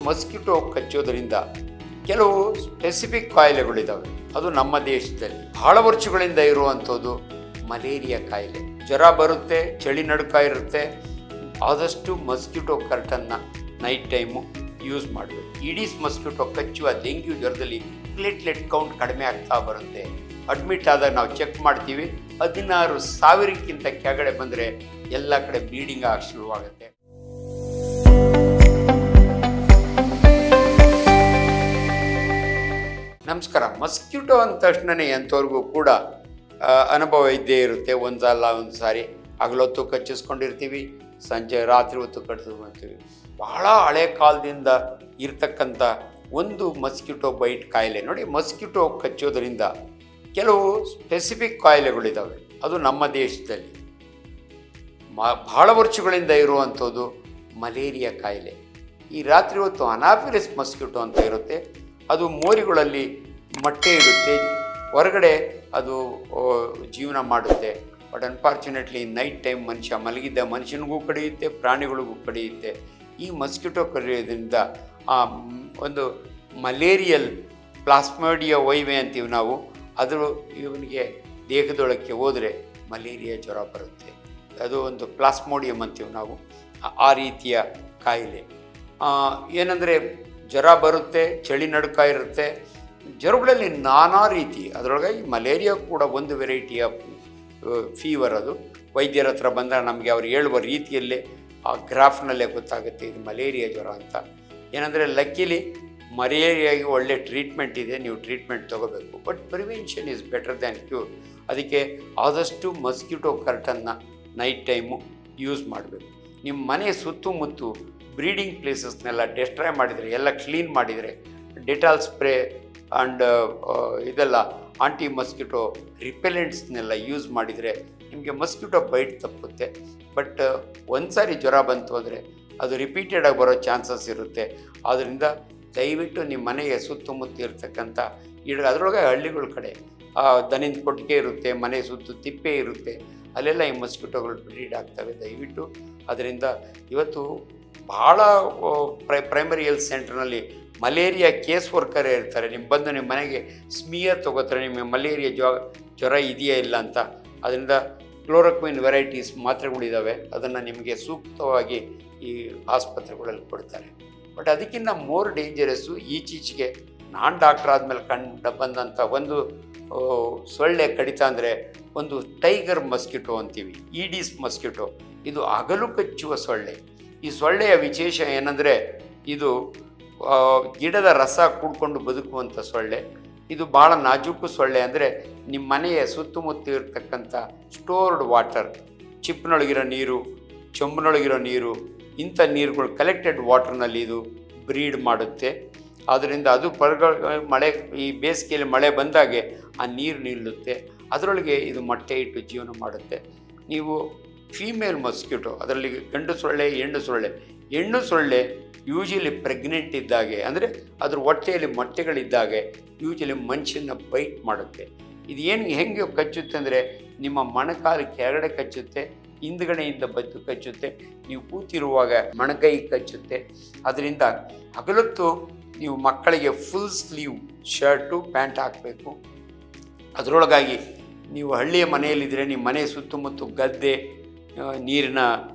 Mosquito ಕಚ್ಚೋದ್ರಿಂದ ಕೆಲವು specific ಕಾಯಿಲೆಗಳಿದ್ದಾವೆ. ಅದು ನಮ್ಮ ದೇಶದಲ್ಲಿ ಬಹಳ ವರ್ಷಗಳಿಂದ ಇರುವಂಥದ್ದು ಮಲೇರಿಯಾ ಕಾಯಿಲೆ. ಜ್ವರ ಬರುತ್ತೆ, ಚಳಿ ನಡುಕ ಇರುತ್ತೆ. ಆದಷ್ಟು ಮಸ್ಕಿಟೋ ಕರ್ಟನ್ನ ನೈಟ್ ಟೈಮು ಯೂಸ್ ಮಾಡಬೇಕು. ಈಡೀಸ್ ಮಸ್ಕಿಟೋ ಕಚ್ಚುವ ಡೆಂಗ್ಯೂ ಜ್ವರದಲ್ಲಿ ಪ್ಲೇಟ್ಲೆಟ್ ಕೌಂಟ್ ಕಡಿಮೆ ಆಗ್ತಾ ಬರುತ್ತೆ. ಅಡ್ಮಿಟ್ ಆದಾಗ ನಾವು ಚೆಕ್ ಮಾಡ್ತೀವಿ, 16,000ಕ್ಕಿಂತ ಕೆಳಗಡೆ ಬಂದರೆ ಎಲ್ಲ ಕಡೆ ಬ್ಲೀಡಿಂಗ್ ಆಗಿ ಶುರುವಾಗುತ್ತೆ. ನಮಸ್ಕಾರ. ಮಸ್ಕಿಟೋ ಅಂದ ತಕ್ಷಣವೇ ಎಂಥವ್ರಿಗೂ ಕೂಡ ಅನುಭವ ಇದ್ದೇ ಇರುತ್ತೆ. ಒಂದಲ್ಲ ಒಂದು ಸಾರಿ ಹಗಲೊತ್ತು ಕಚ್ಚಿಸ್ಕೊಂಡಿರ್ತೀವಿ, ಸಂಜೆ ರಾತ್ರಿ ಹೊತ್ತು ಕಚ್ಚಿಸ್ಕೊಳ್ತೀವಿ. ಬಹಳ ಹಳೆ ಕಾಲದಿಂದ ಇರ್ತಕ್ಕಂಥ ಒಂದು ಮಸ್ಕಿಟೋ ಬೈಟ್ ಕಾಯಿಲೆ. ನೋಡಿ, ಮಸ್ಕಿಟೋ ಕಚ್ಚೋದ್ರಿಂದ ಕೆಲವು ಸ್ಪೆಸಿಫಿಕ್ ಕಾಯಿಲೆಗಳಿದ್ದಾವೆ. ಅದು ನಮ್ಮ ದೇಶದಲ್ಲಿ ಬಹಳ ವರ್ಷಗಳಿಂದ ಇರುವಂಥದ್ದು ಮಲೇರಿಯಾ ಕಾಯಿಲೆ. ಈ ರಾತ್ರಿ ಹೊತ್ತು ಅನಾಫಿಲಿಸ್ ಮಸ್ಕಿಟೋ ಅಂತ ಇರುತ್ತೆ. ಅದು ಮೋರಿಗಳಲ್ಲಿ ಮೊಟ್ಟೆ ಇಡುತ್ತೆ, ಹೊರಗಡೆ ಅದು ಜೀವನ ಮಾಡುತ್ತೆ. ಬಟ್ ಅನ್ಫಾರ್ಚುನೇಟ್ಲಿ ನೈಟ್ ಟೈಮ್ ಮನುಷ್ಯ ಮಲಗಿದ್ದ ಮನುಷ್ಯನಿಗೂ ಕಡಿಯುತ್ತೆ, ಪ್ರಾಣಿಗಳಿಗೂ ಕಡಿಯುತ್ತೆ. ಈ ಮಸ್ಕಿಟೋ ಕಡಿಯೋದ್ರಿಂದ ಒಂದು ಮಲೇರಿಯಲ್ ಪ್ಲಾಸ್ಮೋಡಿಯಾ ವೈವೆ ಅಂತೀವಿ ನಾವು, ಅದು ಇವನಿಗೆ ದೇಹದೊಳಕ್ಕೆ ಹೋದರೆ ಮಲೇರಿಯಾ ಜ್ವರ ಬರುತ್ತೆ. ಅದು ಒಂದು ಪ್ಲಾಸ್ಮೋಡಿಯಂ ಅಂತೀವಿ ನಾವು, ಆ ರೀತಿಯ ಕಾಯಿಲೆ. ಏನಂದರೆ ಜ್ವರ ಬರುತ್ತೆ, ಚಳಿ ನಡುಕ ಇರುತ್ತೆ. ಜ್ವರಗಳಲ್ಲಿ ನಾನಾ ರೀತಿ, ಅದರೊಳಗೆ ಈ ಮಲೇರಿಯಾ ಕೂಡ ಒಂದು ವೆರೈಟಿ ಆಫ್ ಫೀವರ್. ಅದು ವೈದ್ಯರ ಹತ್ರ ಬಂದಾಗ ನಮಗೆ ಅವ್ರು ಹೇಳುವ ರೀತಿಯಲ್ಲೇ ಆ ಗ್ರಾಫ್ನಲ್ಲೇ ಗೊತ್ತಾಗುತ್ತೆ ಇದು ಮಲೇರಿಯಾ ಜ್ವರ ಅಂತ. ಏನಂದರೆ ಲಕ್ಕಿಲಿ ಮಲೇರಿಯಾಗೆ ಒಳ್ಳೆ ಟ್ರೀಟ್ಮೆಂಟ್ ಇದೆ, ನೀವು ಟ್ರೀಟ್ಮೆಂಟ್ ತೊಗೋಬೇಕು. But prevention is better than cure. ಅದಕ್ಕೆ ಆದಷ್ಟು ಮಸ್ಕಿಟೋ ಕರ್ಟನ್ನ ನೈಟ್ ಟೈಮು ಯೂಸ್ ಮಾಡಬೇಕು. ನಿಮ್ಮ ಮನೆ ಸುತ್ತಮುತ್ತ ಬ್ರೀಡಿಂಗ್ ಪ್ಲೇಸಸ್ನೆಲ್ಲ ಡೆಸ್ಟ್ರಾಯ್ ಮಾಡಿದರೆ, ಎಲ್ಲ ಕ್ಲೀನ್ ಮಾಡಿದರೆ, ಡೆಟಾಲ್ ಸ್ಪ್ರೇ ಆ್ಯಂಡ್ ಇದೆಲ್ಲ ಆಂಟಿ ಮಸ್ಕಿಟೋ ರಿಪೆಲೆಂಟ್ಸ್ನೆಲ್ಲ ಯೂಸ್ ಮಾಡಿದರೆ ನಿಮಗೆ ಮಸ್ಕಿಟೋ ಬೈಟ್ ತಪ್ಪುತ್ತೆ. ಬಟ್ ಒಂದು ಸಾರಿ ಜ್ವರ ಬಂತು ಅಂದರೆ ಅದು ರಿಪೀಟೆಡಾಗಿ ಬರೋ ಚಾನ್ಸಸ್ ಇರುತ್ತೆ. ಆದ್ದರಿಂದ ದಯವಿಟ್ಟು ನಿಮ್ಮ ಮನೆಗೆ ಸುತ್ತಮುತ್ತ ಇರ್ತಕ್ಕಂಥ ಅದರೊಳಗೆ ಹಳ್ಳಿಗಳ ಕಡೆ ದನಿಂದ ಕೊಟ್ಟಿಗೆ ಇರುತ್ತೆ, ಮನೆ ಸುತ್ತು ತಿಪ್ಪೆ ಇರುತ್ತೆ, ಅಲ್ಲೆಲ್ಲ ಈ ಮಸ್ಕಿಟೋಗಳು ಬ್ರೀಡ್ ಆಗ್ತವೆ. ದಯವಿಟ್ಟು ಅದರಿಂದ ಇವತ್ತು ಭಾಳ ಪ್ರೈಮರಿ ಹೆಲ್ತ್ ಸೆಂಟರ್ನಲ್ಲಿ ಮಲೇರಿಯಾ ಕೇಸ್ ವರ್ಕರೇ ಇರ್ತಾರೆ. ಬಂದು ನಿಮ್ಮ ಮನೆಗೆ ಸ್ಮಿಯರ್ ತೊಗೋತಾರೆ, ನಿಮಗೆ ಮಲೇರಿಯಾ ಜ್ವರ ಇದೆಯಾ ಇಲ್ಲ ಅಂತ. ಅದರಿಂದ ಕ್ಲೋರೋಕ್ವಿನ್ ವೆರೈಟೀಸ್ ಮಾತ್ರೆಗಳಿದ್ದಾವೆ, ಅದನ್ನು ನಿಮಗೆ ಸೂಕ್ತವಾಗಿ ಈ ಆಸ್ಪತ್ರೆಗಳಲ್ಲಿ ಕೊಡ್ತಾರೆ. ಬಟ್ ಅದಕ್ಕಿಂತ ಮೋರ್ ಡೇಂಜರಸ್ಸು ಈಚೀಚೆಗೆ ನಾನು ಡಾಕ್ಟ್ರ್ ಆದಮೇಲೆ ಕಂಡು ಬಂದಂಥ ಒಂದು ಸೊಳ್ಳೆ ಕಡಿತ ಅಂದರೆ ಒಂದು ಟೈಗರ್ ಮಸ್ಕಿಟೋ ಅಂತೀವಿ, ಈಡೀಸ್ ಮಸ್ಕಿಟೋ. ಇದು ಹಗಲು ಕಚ್ಚುವ ಸೊಳ್ಳೆ. ಈ ಸೊಳ್ಳೆಯ ವಿಶೇಷ ಏನಂದರೆ ಇದು ಗಿಡದ ರಸ ಕೂಡ್ಕೊಂಡು ಬದುಕುವಂಥ ಸೊಳ್ಳೆ. ಇದು ಭಾಳ ನಾಜೂಕು ಸೊಳ್ಳೆ. ಅಂದರೆ ನಿಮ್ಮ ಮನೆಯ ಸುತ್ತಮುತ್ತ ಇರತಕ್ಕಂಥ ಸ್ಟೋರ್ಡ್ ವಾಟರ್, ಚಿಪ್ನೊಳಗಿರೋ ನೀರು, ಚೊಂಬಿನೊಳಗಿರೋ ನೀರು, ಇಂಥ ನೀರುಗಳು ಕಲೆಕ್ಟೆಡ್ ವಾಟರ್ನಲ್ಲಿ ಇದು ಬ್ರೀಡ್ ಮಾಡುತ್ತೆ. ಆದ್ದರಿಂದ ಅದು ಮಳೆ, ಈ ಬೇಸಿಗೆಯಲ್ಲಿ ಮಳೆ ಬಂದಾಗೆ ಆ ನೀರು ನಿಲ್ಲುತ್ತೆ, ಅದರೊಳಗೆ ಇದು ಮೊಟ್ಟೆ ಇಟ್ಟು ಜೀವನ ಮಾಡುತ್ತೆ. ನೀವು ಫೀಮೇಲ್ ಮಸ್ಕಿಟೋ, ಅದರಲ್ಲಿ ಗಂಡು ಸೊಳ್ಳೆ, ಹೆಣ್ಣು ಸೊಳ್ಳೆ ಯೂಶಲಿ ಪ್ರೆಗ್ನೆಂಟ್ ಇದ್ದಾಗೆ, ಅಂದರೆ ಅದ್ರ ಹೊಟ್ಟೆಯಲ್ಲಿ ಮೊಟ್ಟೆಗಳಿದ್ದಾಗೆ ಯೂಶಲಿ ಮನುಷ್ಯನ ಬೈಟ್ ಮಾಡುತ್ತೆ. ಇದು ಹೆಂಗೆ ಕಚ್ಚುತ್ತೆ ಅಂದರೆ ನಿಮ್ಮ ಮೊಣಕಾಲು ಕೆಳಗಡೆ ಕಚ್ಚುತ್ತೆ, ಹಿಂದ್ಗಡೆಯಿಂದ ಬದ್ದು ಕಚ್ಚುತ್ತೆ, ನೀವು ಕೂತಿರುವಾಗ ಮೊಣಕೈ ಕಚ್ಚುತ್ತೆ. ಅದರಿಂದ ಹಗಲೊತ್ತು ನೀವು ಮಕ್ಕಳಿಗೆ ಫುಲ್ ಸ್ಲೀವ್ ಶರ್ಟು ಪ್ಯಾಂಟ್ ಹಾಕಬೇಕು. ಅದರೊಳಗಾಗಿ ನೀವು ಹಳ್ಳಿಯ ಮನೆಯಲ್ಲಿದ್ದರೆ ನಿಮ್ಮ ಮನೆ ಸುತ್ತಮುತ್ತ ಗದ್ದೆ, ನೀರಿನ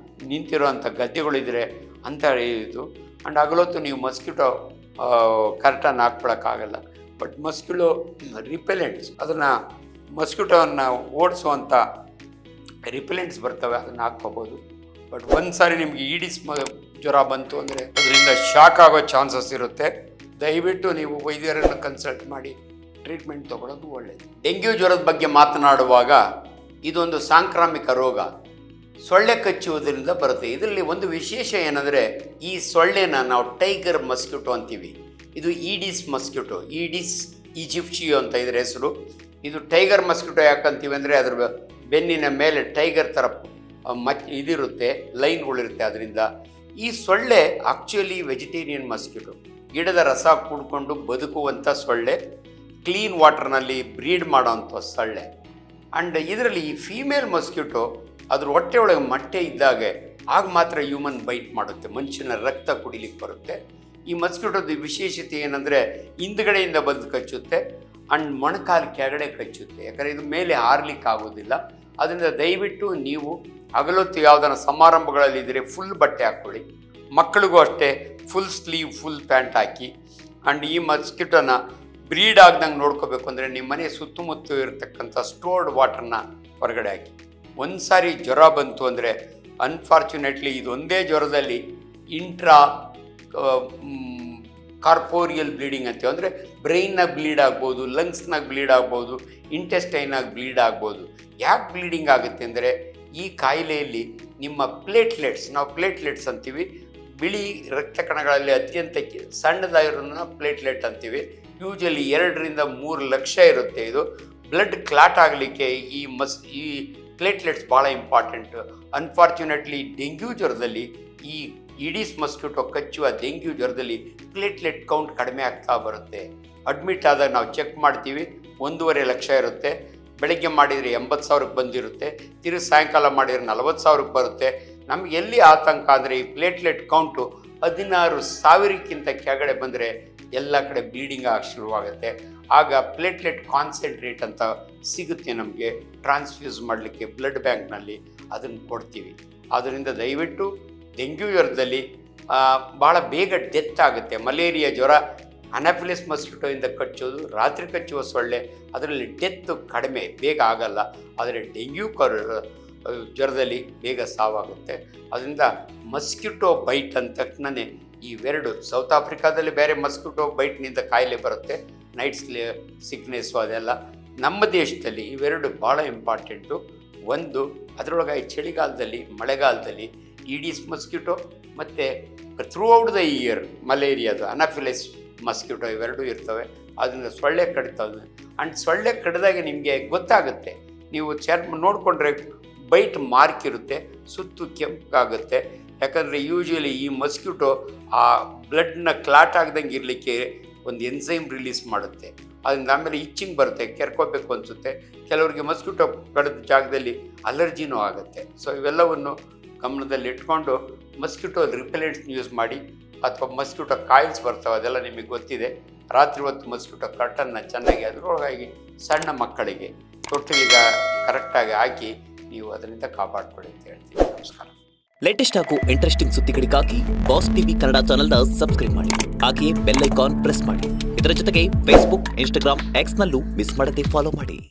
ನಿಂತಿರೋವಂಥ ಗದ್ದೆಗಳಿದ್ದರೆ ಅಂಥ ಇದು. ಆ್ಯಂಡ್ ಹಗಲೊತ್ತು ನೀವು mosquito curtain ಹಾಕ್ಕೊಳಕ್ಕಾಗಲ್ಲ. But mosquito repellents, ಅದನ್ನು ಮಸ್ಕಿಟೋವನ್ನು ಓಡಿಸುವಂಥ ರಿಪೆಲೆಂಟ್ಸ್ ಬರ್ತವೆ, ಅದನ್ನು ಹಾಕ್ಕೋಬೋದು. ಬಟ್ ಒಂದು ಸಾರಿ ನಿಮಗೆ ಈಡಿಸ್ ಜ್ವರ ಬಂತು ಅಂದರೆ ಅದರಿಂದ ಶಾಕ್ ಆಗೋ ಚಾನ್ಸಸ್ ಇರುತ್ತೆ. ದಯವಿಟ್ಟು ನೀವು ವೈದ್ಯರನ್ನು ಕನ್ಸಲ್ಟ್ ಮಾಡಿ ಟ್ರೀಟ್ಮೆಂಟ್ ತೊಗೊಳ್ಳೋದು ಒಳ್ಳೆಯದು. ಡೆಂಗ್ಯೂ ಜ್ವರದ ಬಗ್ಗೆ ಮಾತನಾಡುವಾಗ ಇದೊಂದು ಸಾಂಕ್ರಾಮಿಕ ರೋಗ, ಸೊಳ್ಳೆ ಕಚ್ಚುವುದರಿಂದ ಬರುತ್ತೆ. ಇದರಲ್ಲಿ ಒಂದು ವಿಶೇಷ ಏನಂದರೆ ಈ ಸೊಳ್ಳೆನ ನಾವು ಟೈಗರ್ ಮಸ್ಕಿಟೋ ಅಂತೀವಿ. ಇದು ಈಡೀಸ್ ಮಸ್ಕಿಟೋ, ಈಡೀಸ್ ಈಜಿಪ್ಷಿಯೋ ಅಂತ ಇದರ ಹೆಸರು. ಇದು ಟೈಗರ್ ಮಸ್ಕಿಟೋ ಯಾಕಂತೀವಿ ಅಂದರೆ ಅದ್ರ ಬೆನ್ನಿನ ಮೇಲೆ ಟೈಗರ್ ಥರ ಇದಿರುತ್ತೆ, ಲೈನ್ಗಳಿರುತ್ತೆ. ಅದರಿಂದ ಈ ಸೊಳ್ಳೆ ಆ್ಯಕ್ಚುಲಿ ವೆಜಿಟೇರಿಯನ್ ಮಸ್ಕಿಟೋ, ಗಿಡದ ರಸ ಕುಡ್ಕೊಂಡು ಬದುಕುವಂಥ ಸೊಳ್ಳೆ, ಕ್ಲೀನ್ ವಾಟರ್ನಲ್ಲಿ ಬ್ರೀಡ್ ಮಾಡೋವಂಥ ಸೊಳ್ಳೆ. ಆ್ಯಂಡ್ ಇದರಲ್ಲಿ ಈ ಫೀಮೇಲ್ ಮಸ್ಕಿಟೋ ಅದ್ರ ಹೊಟ್ಟೆ ಒಳಗೆ ಮೊಟ್ಟೆ ಇದ್ದಾಗೆ ಆಗ ಮಾತ್ರ ಹ್ಯೂಮನ್ ಬೈಟ್ ಮಾಡುತ್ತೆ, ಮನುಷ್ಯನ ರಕ್ತ ಕುಡಿಲಿಕ್ಕೆ ಬರುತ್ತೆ. ಈ ಮಸ್ಕಿಟೋದ ವಿಶೇಷತೆ ಏನಂದರೆ ಹಿಂದ್ಗಡೆಯಿಂದ ಬಂದು ಕಚ್ಚುತ್ತೆ ಆ್ಯಂಡ್ ಮೊಣಕಾಲು ಕೆಳಗಡೆ ಕಚ್ಚುತ್ತೆ. ಯಾಕಂದರೆ ಇದು ಮೇಲೆ ಹಾರ್ಲಿಕ್ಕೆ ಆಗೋದಿಲ್ಲ. ಅದರಿಂದ ದಯವಿಟ್ಟು ನೀವು ಹಗಲೊತ್ತು ಯಾವುದನ್ನ ಸಮಾರಂಭಗಳಲ್ಲಿದ್ದರೆ ಫುಲ್ ಬಟ್ಟೆ ಹಾಕ್ಕೊಳ್ಳಿ. ಮಕ್ಕಳಿಗೂ ಅಷ್ಟೇ ಫುಲ್ ಸ್ಲೀವ್ ಫುಲ್ ಪ್ಯಾಂಟ್ ಹಾಕಿ. ಆ್ಯಂಡ್ ಈ ಮಸ್ಕಿಟೋನ ಬ್ರೀಡ್ ಆಗ್ದಂಗೆ ನೋಡ್ಕೋಬೇಕು ಅಂದರೆ ನಿಮ್ಮ ಮನೆ ಸುತ್ತಮುತ್ತ ಇರತಕ್ಕಂಥ ಸ್ಟೋರ್ಡ್ ವಾಟರ್ನ ಹೊರಗಡೆ ಹಾಕಿ. ಒಂದು ಸಾರಿ ಜ್ವರ ಬಂತು ಅಂದರೆ ಅನ್ಫಾರ್ಚುನೇಟ್ಲಿ ಇದೊಂದೇ ಜ್ವರದಲ್ಲಿ ಇಂಟ್ರಾ ಕಾರ್ಪೋರಿಯಲ್ ಬ್ಲೀಡಿಂಗ್ ಅಂತೀವಿ. ಅಂದರೆ ಬ್ರೈನ್ನಾಗ ಬ್ಲೀಡ್ ಆಗ್ಬೋದು, ಲಂಗ್ಸ್ನಾಗ ಬ್ಲೀಡ್ ಆಗ್ಬೋದು, ಇಂಟೆಸ್ಟೈನಾಗಿ ಬ್ಲೀಡ್ ಆಗ್ಬೋದು. ಯಾಕೆ ಬ್ಲೀಡಿಂಗ್ ಆಗುತ್ತೆ ಅಂದರೆ ಈ ಕಾಯಿಲೆಯಲ್ಲಿ ನಿಮ್ಮ ಪ್ಲೇಟ್ಲೆಟ್ಸ್, ನಾವು ಪ್ಲೇಟ್ಲೆಟ್ಸ್ ಅಂತೀವಿ, ಬಿಳಿ ರಕ್ತ ಕಣಗಳಲ್ಲಿ ಅತ್ಯಂತ ಸಣ್ಣದಾಗಿರೋದನ್ನ ಪ್ಲೇಟ್ಲೆಟ್ ಅಂತೀವಿ. ಯೂಶಲಿ 2 ರಿಂದ 3 ಲಕ್ಷ ಇರುತ್ತೆ. ಇದು ಬ್ಲಡ್ ಕ್ಲಾಟ್ ಆಗಲಿಕ್ಕೆ ಈ ಪ್ಲೇಟ್ಲೆಟ್ಸ್ ಭಾಳ ಇಂಪಾರ್ಟೆಂಟ್. ಅನ್ಫಾರ್ಚುನೇಟ್ಲಿ ಡೆಂಗ್ಯೂ ಜ್ವರದಲ್ಲಿ ಈ ಈಡಿಸ್ ಮಸ್ಕಿಟೋ ಕಚ್ಚುವ ಡೆಂಗ್ಯೂ ಜ್ವರದಲ್ಲಿ ಪ್ಲೇಟ್ಲೆಟ್ ಕೌಂಟ್ ಕಡಿಮೆ ಆಗ್ತಾ ಬರುತ್ತೆ. ಅಡ್ಮಿಟ್ ಆದಾಗ ನಾವು ಚೆಕ್ ಮಾಡ್ತೀವಿ, 1.5 ಲಕ್ಷ ಇರುತ್ತೆ. ಬೆಳಗ್ಗೆ ಮಾಡಿದರೆ 80,000ಕ್ಕೆ ಬಂದಿರುತ್ತೆ, ತಿರುಗಿ ಸಾಯಂಕಾಲ ಮಾಡಿದರೆ 40,000ಕ್ಕೆ ಬರುತ್ತೆ. ನಮ್ಗೆ ಎಲ್ಲಿ ಆತಂಕ ಅಂದರೆ ಈ ಪ್ಲೇಟ್ಲೆಟ್ ಕೌಂಟು 16,000ಕ್ಕಿಂತ ಕೆಳಗಡೆ ಬಂದರೆ ಎಲ್ಲ ಕಡೆ ಬ್ಲೀಡಿಂಗ್ ಆಗಿ ಶುರುವಾಗುತ್ತೆ. ಆಗ ಪ್ಲೇಟ್ಲೆಟ್ ಕಾನ್ಸಂಟ್ರೇಟ್ ಅಂತ ಸಿಗುತ್ತೆ ನಮಗೆ, ಟ್ರಾನ್ಸ್ಫ್ಯೂಸ್ ಮಾಡಲಿಕ್ಕೆ ಬ್ಲಡ್ ಬ್ಯಾಂಕ್ನಲ್ಲಿ ಅದನ್ನು ಕೊಡ್ತೀವಿ. ಆದ್ದರಿಂದ ದಯವಿಟ್ಟು ಡೆಂಗ್ಯೂ ಜ್ವರದಲ್ಲಿ ಭಾಳ ಬೇಗ ಡೆತ್ ಆಗುತ್ತೆ. ಮಲೇರಿಯಾ ಜ್ವರ ಅನಾಫಿಲಿಸ್ ಮಸ್ಕಿಟೋಯಿಂದ ಕಚ್ಚೋದು, ರಾತ್ರಿ ಕಚ್ಚುವ ಸೊಳ್ಳೆ, ಅದರಲ್ಲಿ ಡೆತ್ತು ಕಡಿಮೆ, ಬೇಗ ಆಗಲ್ಲ. ಆದರೆ ಡೆಂಗ್ಯೂ ಜ್ವರದಲ್ಲಿ ಬೇಗ ಸಾವಾಗುತ್ತೆ. ಅದರಿಂದ ಮಸ್ಕಿಟೋ ಬೈಟ್ ಅಂದ ತಕ್ಷಣವೇ ಇವೆರಡು, ಸೌತ್ ಆಫ್ರಿಕಾದಲ್ಲಿ ಬೇರೆ ಮಸ್ಕಿಟೋ ಬೈಟ್ನಿಂದ ಕಾಯಿಲೆ ಬರುತ್ತೆ, ನೈಟ್ ಸಿಕ್ನೆಸ್ಸು ಅದೆಲ್ಲ. ನಮ್ಮ ದೇಶದಲ್ಲಿ ಇವೆರಡು ಭಾಳ ಇಂಪಾರ್ಟೆಂಟು. ಒಂದು ಅದರೊಳಗೆ ಚಳಿಗಾಲದಲ್ಲಿ, ಮಳೆಗಾಲದಲ್ಲಿ ಈಡಿಸ್ ಮಸ್ಕಿಟೋ ಮತ್ತು ಥ್ರೂ ಔಟ್ ದ ಇಯರ್ ಮಲೇರಿಯಾದು ಅನಾಫಿಲಿಸ್ ಮಸ್ಕಿಟೋ ಇವೆರಡೂ ಇರ್ತವೆ. ಅದರಿಂದ ಸೊಳ್ಳೆ ಕಡಿತವೆ. ಆ್ಯಂಡ್ ಸೊಳ್ಳೆ ಕಡಿದಾಗ ನಿಮಗೆ ಗೊತ್ತಾಗುತ್ತೆ, ನೀವು ಚರ್ಮ ನೋಡಿಕೊಂಡ್ರೆ ಬೈಟ್ ಮಾರ್ಕ್ ಇರುತ್ತೆ, ಸುತ್ತು ಕೆಂಪಾಗುತ್ತೆ. ಯಾಕಂದರೆ ಯೂಶ್ವಲಿ ಈ ಮಸ್ಕಿಟೋ ಆ ಬ್ಲಡ್ನ ಕ್ಲಾಟ್ ಆಗ್ದಂಗೆ ಇರಲಿಕ್ಕೆ ಒಂದು ಎನ್ಸೈಮ್ ರಿಲೀಸ್ ಮಾಡುತ್ತೆ. ಅದರಿಂದ ಆಮೇಲೆ ಇಚ್ಚಿಂಗ್ ಬರುತ್ತೆ, ಕೆರ್ಕೋಬೇಕು ಅನಿಸುತ್ತೆ. ಕೆಲವರಿಗೆ ಮಸ್ಕಿಟೋ ಕಡಿದ ಜಾಗದಲ್ಲಿ ಅಲರ್ಜಿನೂ ಆಗುತ್ತೆ. ಸೊ ಇವೆಲ್ಲವನ್ನು ಗಮನದಲ್ಲಿ ಇಟ್ಕೊಂಡು ಮಸ್ಕಿಟೋ ರಿಪೆಲೆಂಟ್ಸ್ ಯೂಸ್ ಮಾಡಿ, ಅಥವಾ ಮಸ್ಕಿಟೋ ಕಾಯಿಲ್ಸ್ ಬರ್ತವೆ, ಅದೆಲ್ಲ ನಿಮಗೆ ಗೊತ್ತಿದೆ. ರಾತ್ರಿ ಹೊತ್ತು ಮಸ್ಕಿಟೋ ಕರ್ಟನ್ನ ಚೆನ್ನಾಗಿ ಅದರೊಳಗಾಗಿ ಸಣ್ಣ ಮಕ್ಕಳಿಗೆ ತೊಟ್ಟಿಲಿಗೆ ಕರೆಕ್ಟಾಗಿ ಹಾಕಿ ನೀವು ಅದರಿಂದ ಕಾಪಾಡ್ಕೊಳ್ಳಿ ಅಂತ ಹೇಳ್ತೀನಿ. ನಮಸ್ಕಾರ. ಲೇಟೆಸ್ಟ್ ಹಾಗೂ ಇಂಟ್ರೆಸ್ಟಿಂಗ್ ಸುದ್ದಿಗಳಿಗಾಗಿ ಬಾಸ್ ಟಿವಿ ಕನ್ನಡ ಚಾನೆಲ್ನ ಸಬ್ಸ್ಕ್ರೈಬ್ ಮಾಡಿ. ಹಾಗೆಯೇ ಬೆಲ್ ಐಕಾನ್ ಪ್ರೆಸ್ ಮಾಡಿ. ಇದರ ಜೊತೆಗೆ ಫೇಸ್ಬುಕ್, ಇನ್ಸ್ಟಾಗ್ರಾಮ್, ಎಕ್ಸ್ನಲ್ಲೂ ಮಿಸ್ ಮಾಡದೆ ಫಾಲೋ ಮಾಡಿ.